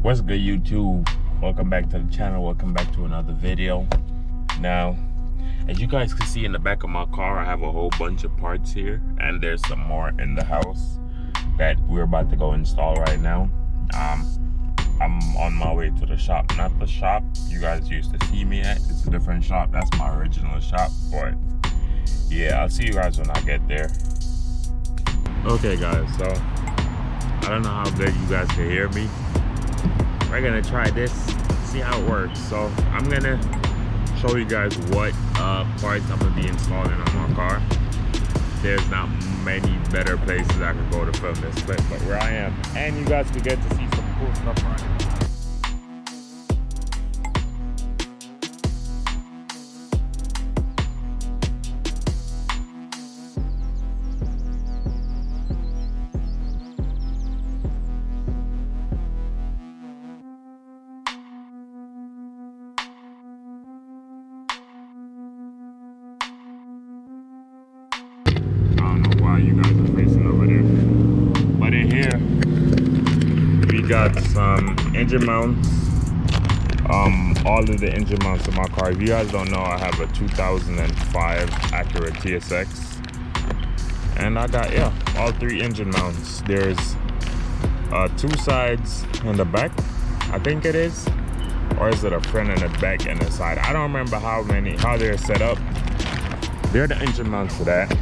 What's good, YouTube? Welcome back to the channel. Welcome back to another video. Now, as you guys can see in the back of my car, I have a whole bunch of parts here, and there's some more in the house that we're about to go install right now. I'm on my way to the shop, not the shop you guys used to see me at. It's a different shop. That's my original shop, but yeah, I'll see you guys when I get there. Okay guys, so I don't know how good you guys can hear me. We're gonna try this, see how it works. So I'm gonna show you guys what parts I'm gonna be installing on my car. There's not many better places I could go to film this clip, but where I am, and you guys can get to see some cool stuff on it. You guys are facing over there, but in here we got some engine mounts, all of the engine mounts in my car. If you guys don't know, I have a 2005 Acura TSX, and I got all three engine mounts. There's two sides in the back, I think it is, or is it a front and a back and a side? I don't remember how they're set up. They're the engine mounts for that.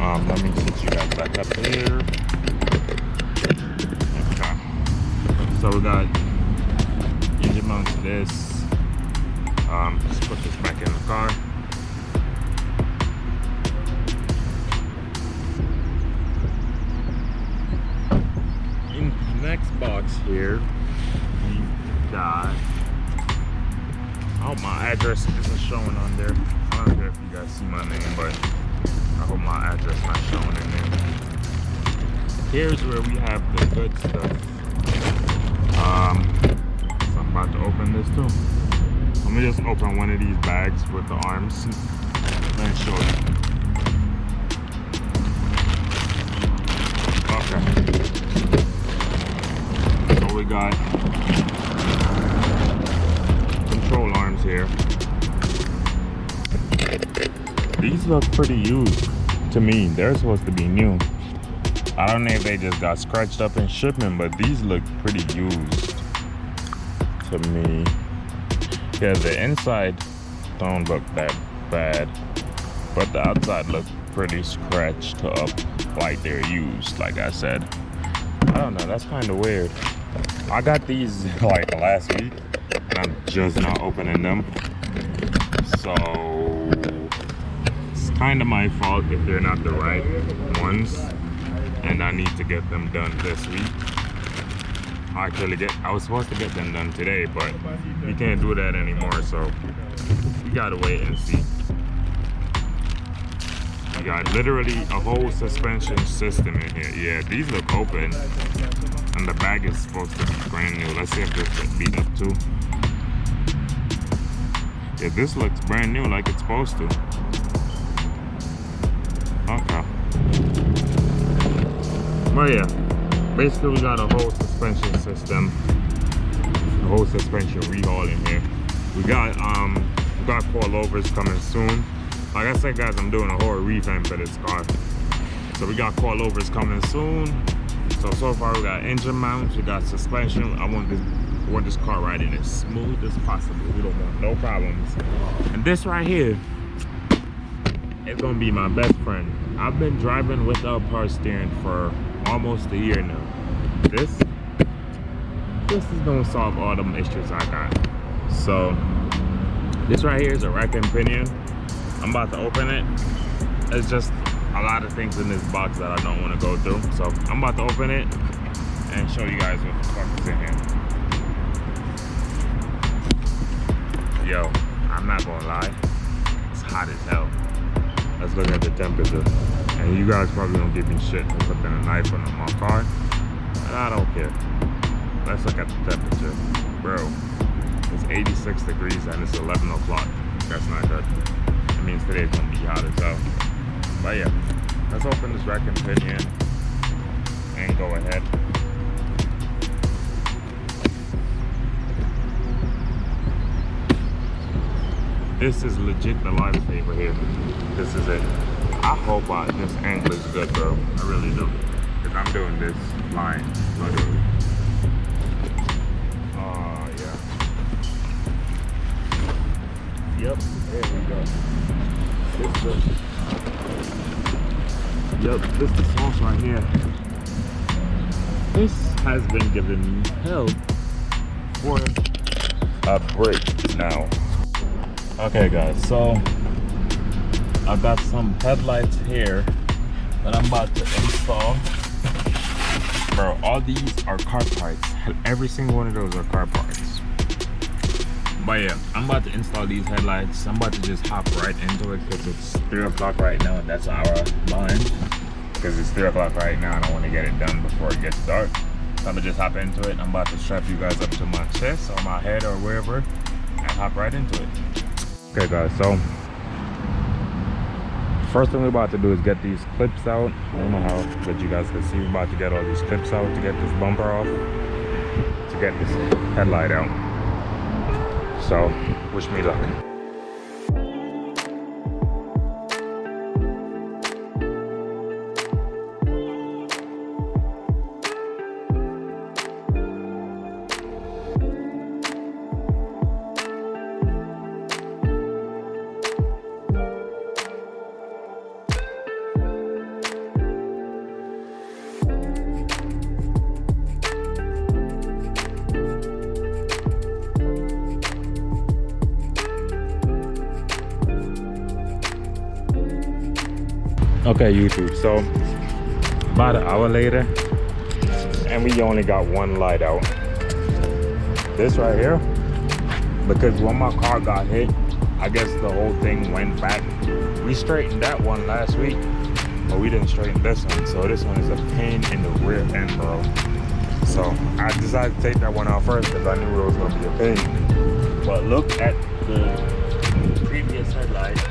Let me sit you guys back up here. Okay. So we got engine mounts to this. Let's put this back in the car. In the next box here, we got, oh, my address isn't showing on there. I don't care if you guys see my name, but I hope my address not showing in there. Here's where we have the good stuff. So I'm about to open this too. Let me just open one of these bags with the arms and show you. Okay. So we got control arms here. These look pretty used to me. They're supposed to be new. I don't know if they just got scratched up in shipment, but these look pretty used to me. Yeah, the inside don't look that bad, but the outside looks pretty scratched up, like they're used, like I said. I don't know, that's kind of weird. I got these like last week, and I'm just not opening them. So kind of my fault if they're not the right ones, and I need to get them done this week. I was supposed to get them done today, but you can't do that anymore, so you gotta wait and see. You got literally a whole suspension system in here. Yeah, these look open, and the bag is supposed to be brand new. Let's see if this gets beat up too. Yeah, this looks brand new like it's supposed to. Okay. But yeah, basically we got a whole suspension system, a whole suspension rehaul in here. We got coilovers coming soon. Like I said, guys, I'm doing a whole revamp of this car. So we got coilovers coming soon. So far we got engine mounts, we got suspension. I want this car riding as smooth as possible. We don't want no problems. And this right here, it's gonna be my best friend. I've been driving without power steering for almost a year now. This is gonna solve all them issues I got. So this right here is a rack and pinion. I'm about to open it. It's just a lot of things in this box that I don't want to go through. So I'm about to open it and show you guys what the fuck is in here. Yo, I'm not gonna lie, it's hot as hell. Let's look at the temperature. And you guys probably don't give me shit for putting a knife on my car, and I don't care. Let's look at the temperature. Bro, it's 86 degrees and it's 11 o'clock. That's not good. It means today's gonna be hot as hell. But yeah, let's open this rack and pinion and go ahead. This is legit the lifesaver here. This is it. I hope this angle is good, bro. I really do. Because I'm doing this line, literally. Oh, yeah. Yep, there we go. This is the sauce right here. This has been giving me hell for a break now. Okay guys, so I got some headlights here that I'm about to install. Bro, all these are car parts. Every single one of those are car parts. But yeah, I'm about to install these headlights. I'm about to just hop right into it because it's 3 o'clock right now and that's an hour behind. Because it's 3 o'clock right now and I want to get it done before it gets dark. So I'm gonna just hop into it. I'm about to strap you guys up to my chest or my head or wherever and hop right into it. Okay guys, so first thing we're about to do is get these clips out. I don't know how good you guys can see. We're about to get all these clips out to get this bumper off, to get this headlight out. So wish me luck. Okay YouTube, so about an hour later and we only got one light out. This right here, because when my car got hit, I guess the whole thing went back. We straightened that one last week, but we didn't straighten this one, so this one is a pain in the rear end, bro. So I decided to take that one out first because I knew it was going to be a pain. But look at the previous headlight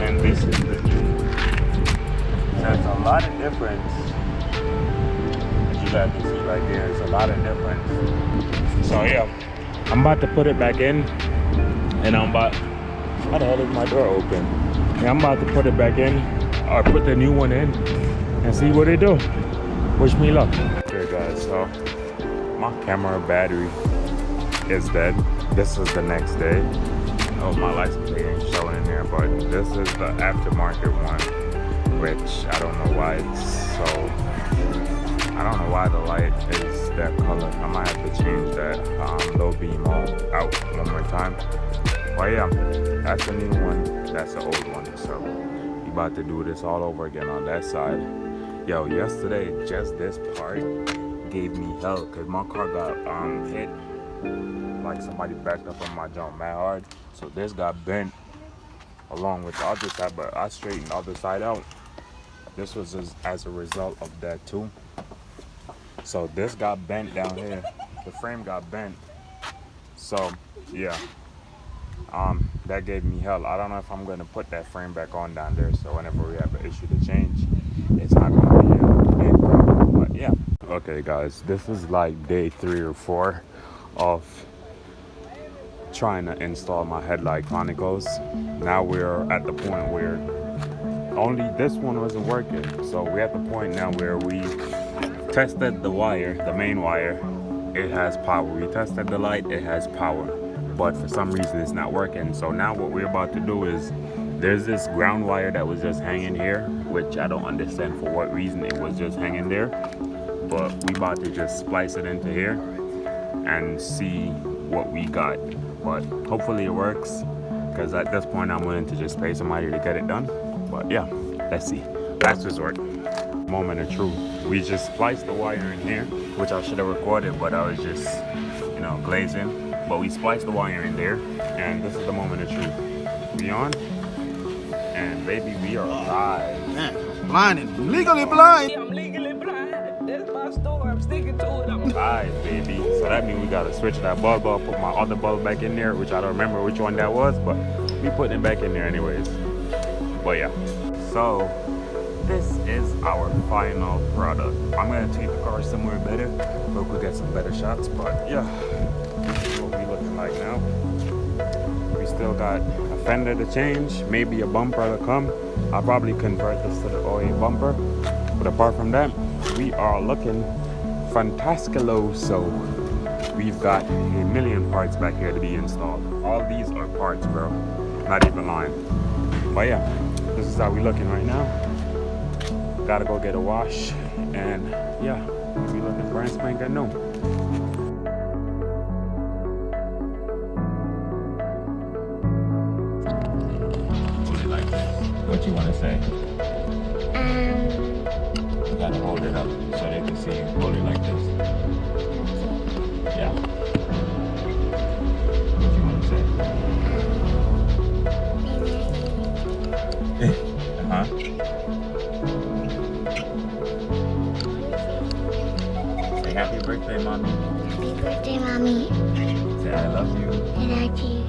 and this is the new. There's a lot of difference. As you guys can see right there, there's a lot of difference. So yeah, I'm about to put it back in, and how the hell is my door open? Yeah, I'm about to put it back in, or put the new one in, and see what it do. Wish me luck. Okay guys, so my camera battery is dead. This is the next day. Oh, my license plate ain't showing in there, but this is the aftermarket one. Which I don't know why it's so, I don't know why the light is that color. I might have to change that low beam out one more time. But yeah, that's the new one, that's the old one. So we about to do this all over again on that side. Yo, yesterday just this part gave me hell because my car got hit, like somebody backed up on my jump mad hard. So this got bent along with the other side, but I straightened the other side out. This was as a result of that too. So this got bent down here. The frame got bent. So yeah, that gave me hell. I don't know if I'm gonna put that frame back on down there. So whenever we have an issue to change, it's not gonna be a big problem. But yeah. Okay guys, this is like day 3 or 4 of trying to install my headlight chronicles. Now we're at the point where only this one wasn't working, so we're at the point now where we tested the wire, the main wire, it has power. We tested the light, it has power, but for some reason it's not working. So now what we're about to do is, there's this ground wire that was just hanging here, which I don't understand for what reason it was just hanging there, but we about to just splice it into here and see what we got. But hopefully it works, because at this point I'm willing to just pay somebody to get it done. But yeah, let's see. Last resort, moment of truth. We just spliced the wire in here, which I should have recorded, but I was just, you know, glazing. But we spliced the wire in there, and this is the moment of truth. We on, and baby, we are live. Man, blinded, legally blind. I'm legally blind. That's my story. I'm sticking to it. I'm Live, baby. So that means we gotta switch that bulb up, put my other bulb back in there, which I don't remember which one that was, but we putting it back in there anyways. But yeah, so this is our final product. I'm gonna take the car somewhere better, so we could get some better shots. But yeah, this is what we looking like now. We still got a fender to change, maybe a bumper to come. I'll probably convert this to the OA bumper. But apart from that, we are looking fantastico. So we've got a million parts back here to be installed. All these are parts, bro. Not even lying. But yeah, this is how we looking right now. Gotta go get a wash, and yeah, we looking brand spanking new. What you want to say? You gotta hold it up so they can see you. Hold it like this. Yeah. What you want to say? Uh-huh. Say happy birthday, mommy. Happy birthday, mommy. Say I love you. I love you.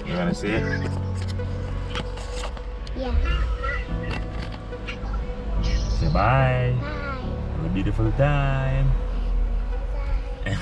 You wanna see it? Yeah. Say bye. Bye. Have a beautiful time. Bye.